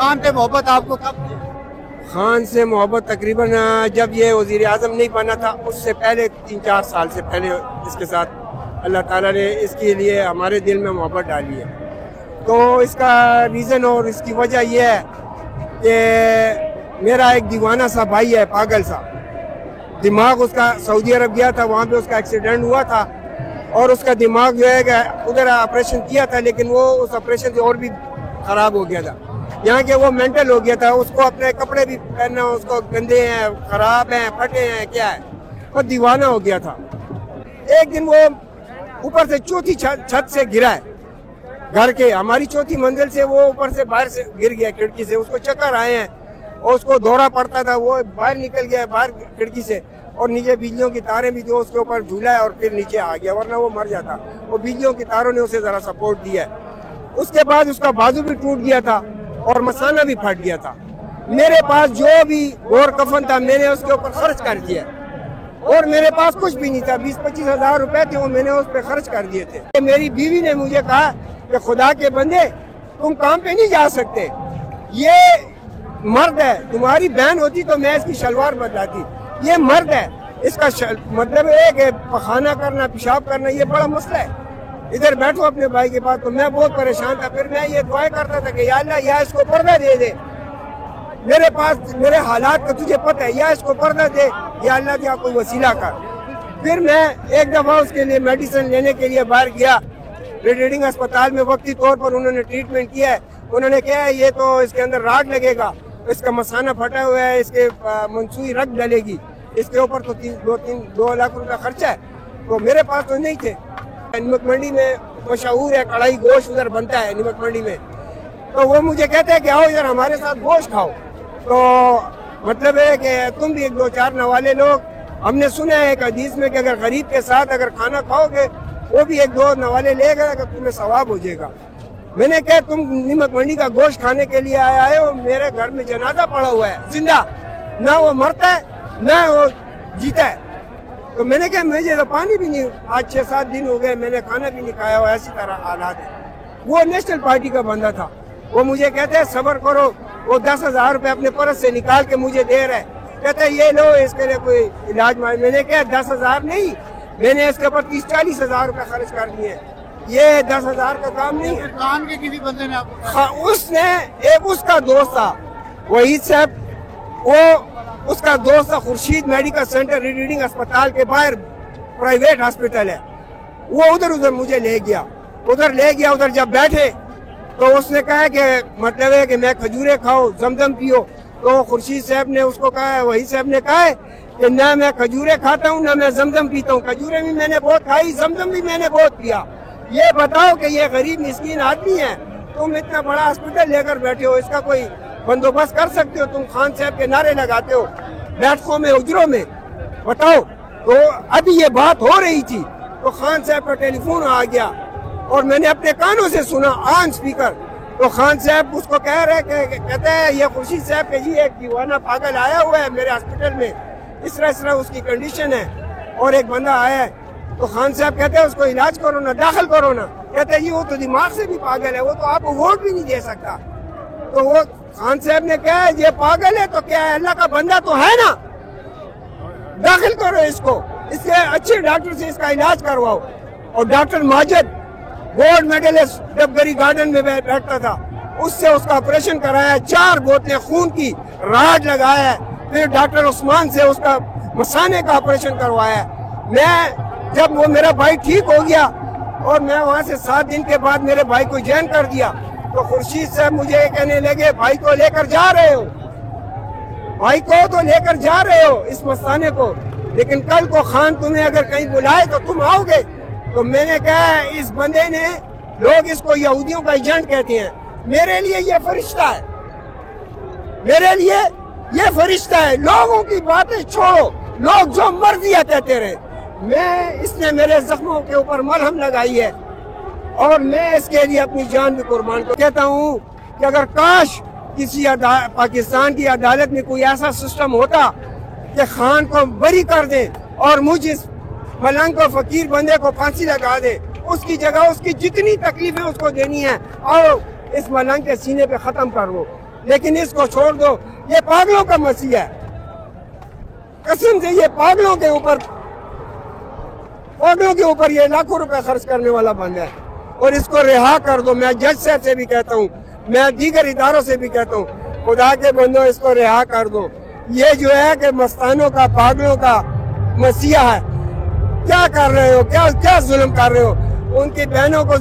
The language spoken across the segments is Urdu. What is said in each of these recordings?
خان سے محبت آپ کو کب تھی؟ خان سے محبت تقریباً جب یہ وزیر اعظم نہیں بنا تھا اس سے پہلے 3-4 سال سے پہلے اس کے ساتھ اللہ تعالیٰ نے اس کے لیے ہمارے دل میں محبت ڈالی ہے. تو اس کا ریزن اور اس کی وجہ یہ ہے کہ میرا ایک دیوانہ سا بھائی ہے، پاگل سا، دماغ اس کا سعودی عرب گیا تھا، وہاں پہ اس کا ایکسیڈنٹ ہوا تھا اور اس کا دماغ جو ہے کہ ادھر آپریشن کیا تھا لیکن وہ اس آپریشن سے اور بھی خراب ہو گیا تھا. یہاں کے وہ مینٹل ہو گیا تھا، اس کو اپنے کپڑے بھی پہننا اس کو گندے ہیں، خراب ہیں، پھٹے ہیں، کیا ہے، وہ دیوانہ ہو گیا تھا. ایک دن وہ اوپر سے چوتھی چھت سے گرا ہے، گھر کے ہماری چوتھی منزل سے وہ اوپر سے باہر سے گر گیا کھڑکی سے. اس کو چکر آئے ہیں اور اس کو دورہ پڑتا تھا، وہ باہر نکل گیا باہر کھڑکی سے اور نیچے بجلیوں کی تاریں بھی جو اس کے اوپر جھولا ہے اور پھر نیچے آ گیا، ورنہ وہ مر جاتا. وہ بجلیوں کی تاروں نے اسے ذرا سپورٹ دیا ہے. اس کے بعد اس کا بازو بھی ٹوٹ گیا تھا اور مثانہ بھی پھٹ گیا تھا. میرے پاس جو بھی گور کفن تھا میں نے اس کے اوپر خرچ کر دیا اور میرے پاس کچھ بھی نہیں تھا. 20-25 ہزار روپے تھے وہ میں نے اس پہ خرچ کر دیے تھے. میری بیوی نے مجھے کہا کہ خدا کے بندے تم کام پہ نہیں جا سکتے، یہ مرد ہے، تمہاری بہن ہوتی تو میں اس کی شلوار بدلاتی، یہ مرد ہے، اس کا مطلب ہے کہ پخانہ کرنا، پیشاب کرنا یہ بڑا مسئلہ ہے. ادھر بیٹھو اپنے بھائی کے پاس. تو میں بہت پریشان تھا. پھر میں یہ دعائیں کرتا تھا کہ یا اللہ یا اس کو پردہ دے دے، میرے پاس میرے حالات کا تجھے پتہ ہے، یا اس کو پردہ دے یا اللہ یا کوئی وسیلہ کر. پھر میں ایک دفعہ اس کے لیے میڈیسن لینے کے لیے باہر گیا. ریڈنگ اسپتال میں وقتی طور پر انہوں نے ٹریٹمنٹ کیا ہے. انہوں نے کہا یہ تو اس کے اندر راڈ لگے گا، اس کا مثانہ پھٹا ہوا ہے، اس کے منسوئی رگ ڈلے گی، اس کے اوپر تو 2 لاکھ روپے خرچہ ہے. تو میرے پاس تو نہیں تھے. نمک منڈی میں مشہور ہے کڑھائی گوشت ادھر بنتا ہے نمک منڈی میں. تو وہ مجھے کہتے ہیں کہ آؤ ادھر ہمارے ساتھ گوشت کھاؤ. تو مطلب ہے کہ تم بھی 1-2-4 نوالے لوگ، ہم نے سنا ہے ایک حدیث میں کہ اگر غریب کے ساتھ اگر کھانا کھاؤ گے وہ بھی 1-2 نوالے لے گا کہ تمہیں ثواب ہو جائے گا. میں نے کہا تم نمک منڈی کا گوشت کھانے کے لیے آیا ہے اور میرے گھر میں جنازہ پڑا ہوا ہے زندہ، نہ وہ مرتا ہے نہ وہ جیتا ہے. تو میں نے کہا مجھے تو پانی بھی نہیں، آج 6-7 دن ہو گئے میں نے کھانا بھی نہیں کھایا ہوا، ایسی طرح حالات ہے. وہ نیشنل پارٹی کا بندہ تھا. وہ مجھے کہتے ہیں صبر کرو. وہ 10,000 روپے اپنے پرس سے نکال کے مجھے دے رہے، کہتے ہیں یہ لو اس کے لیے کوئی علاج. میں نے کہا 10,000 نہیں، میں نے اس کے اوپر 30-40 ہزار روپے خرچ کر دیے. یہ 10,000 کا کام نہیں ہے. خان کے کسی بندے نے آپ کو اس نے ایک اس کا دوست تھا وحید صاحب، وہ اس کا دوست تھا خورشید میڈیکل سینٹر ریڈنگ اسپتال کے باہر پرائیویٹ ہاسپٹل ہے، وہ ادھر مجھے لے گیا. ادھر جب بیٹھے تو اس نے کہا کہ مطلب ہے کہ میں کھجورے کھاؤ، زمزم پیو. تو خورشید صاحب نے اس کو کہا، وحید صاحب نے کہا کہ نہ میں کھجورے کھاتا ہوں نہ میں زمزم پیتا ہوں. کھجورے بھی میں نے بہت کھائی، زمزم بھی میں نے بہت پیا. یہ بتاؤ کہ یہ غریب مسکین آدمی ہے، تم اتنا بڑا ہاسپٹل لے کر بیٹھے ہو، اس کا کوئی بندوبست کر سکتے ہو؟ تم خان صاحب کے نعرے لگاتے ہو بیٹھکوں میں، اجروں میں، بتاؤ. تو ابھی یہ بات ہو رہی تھی تو خان صاحب کا ٹیلی فون آ گیا اور میں نے اپنے کانوں سے سنا آن سپیکر. تو خان صاحب اس کو کہہ رہے کہ کہتے ہیں یہ خورشید صاحب کہ جی ایک دیوانہ پاگل آیا ہوا ہے میرے ہاسپٹل میں، اس طرح اس کی کنڈیشن ہے اور ایک بندہ آیا ہے. تو خان صاحب کہتے ہیں اس کو علاج کرو نا، داخل کرو نا. کہتے ہیں جی وہ تو دماغ سے بھی پاگل ہے، وہ تو آپ کو ووٹ بھی نہیں دے سکتا. تو وہ خان صاحب نے کہا یہ پاگل ہے تو کیا ہے، اللہ کا بندہ تو ہے نا، داخل کرو اس کو، اس کے اچھے ڈاکٹر سے اس کا علاج کرواؤ. اور doctor Majid gold medallist Dabgari garden میں بیٹھتا تھا، اس سے اس کا آپریشن کرایا، 4 بوتلیں خون کی راڈ لگایا. پھر ڈاکٹر عثمان سے اس کا مثانے کا آپریشن کروایا. میں جب وہ میرا بھائی ٹھیک ہو گیا اور میں وہاں سے 7 دن کے بعد میرے بھائی کو جوائن کر دیا تو خورشید صاحب مجھے کہنے لگے بھائی کو لے کر جا رہے ہو، بھائی کو تو لے کر جا رہے ہو اس مستانے کو، لیکن کل کو خان تمہیں اگر کہیں بلائے تو تم آؤ گے. تو میں نے کہا اس بندے نے، لوگ اس کو یہودیوں کا ایجنٹ کہتے ہیں، میرے لیے یہ فرشتہ ہے، میرے لیے یہ فرشتہ ہے. لوگوں کی باتیں چھوڑو، لوگ جو مرضی کہتے رہے. اس نے میرے زخموں کے اوپر ملہم لگائی ہے اور میں اس کے لیے اپنی جان بھی قربان کہتا ہوں کہ اگر کاش کسی پاکستان کی عدالت میں کوئی ایسا سسٹم ہوتا کہ خان کو بری کر دے اور مجھ اس ملنگ کو فقیر بندے کو پھانسی لگا دے، اس کی جگہ اس کی جتنی تکلیفیں اس کو دینی ہے اور اس ملنگ کے سینے پہ ختم کر وہ. لیکن اس کو چھوڑ دو، یہ پاگلوں کا مسیح ہے، قسم سے یہ پاگلوں کے اوپر یہ لاکھوں روپے خرچ کرنے والا بندہ ہے، اور اس کو رہا کر دو۔ میں جج صاحب سے بھی کہتا ہوں، میں دیگر اداروں سے بھی کہتا ہوں، خدا کے بندوں اس کو رہا کر دو۔ یہ جو ہے کہ مستانوں کا، پاگلوں کا مسیح ہے۔ کیا کر رہے ہو؟ کیا ظلم کر رہے ہو؟ ان کی بہنوں کو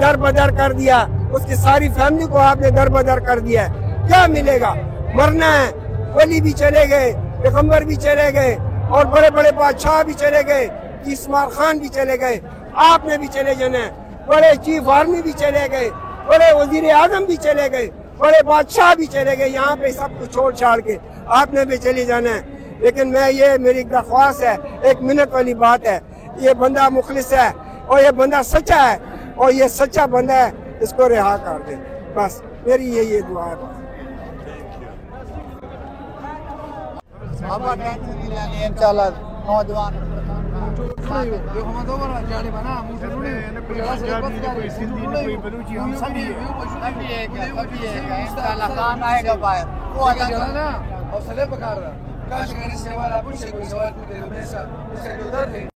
در بدر کر دیا، اس کی ساری فیملی کو آپ نے در بدر کر دیا ہے۔ کیا ملے گا؟ مرنا ہے۔ ولی بھی چلے گئے، پیغمبر بھی چلے گئے، اور بڑے بڑے بادشاہ بھی چلے گئے، اسماعیل خان بھی چلے گئے، آپ نے بھی چلے جانا ہے، بڑے چیف آرمی بھی چلے گئے، بڑے وزیر اعظم بھی چلے گئے، بڑے بادشاہ بھی چلے گئے، یہاں پہ سب کچھ چھوڑ چھاڑ کے آپ نے بھی چلے جانا ہے۔ لیکن یہ میری درخواست ہے، 1 منٹ والی بات ہے، یہ بندہ مخلص ہے اور یہ بندہ سچا ہے، اور یہ سچا بندہ ہے، اس کو رہا کر دے، بس میری یہ دعا ہے۔ بابا ٹینشن نہیں لینی انشاءاللہ، نوجوان کام آئے گا باہر وہ حوصلے پکار رہا کاش اگر اس کے بعد آپ ان سے کوئی سوال پوچھتے تو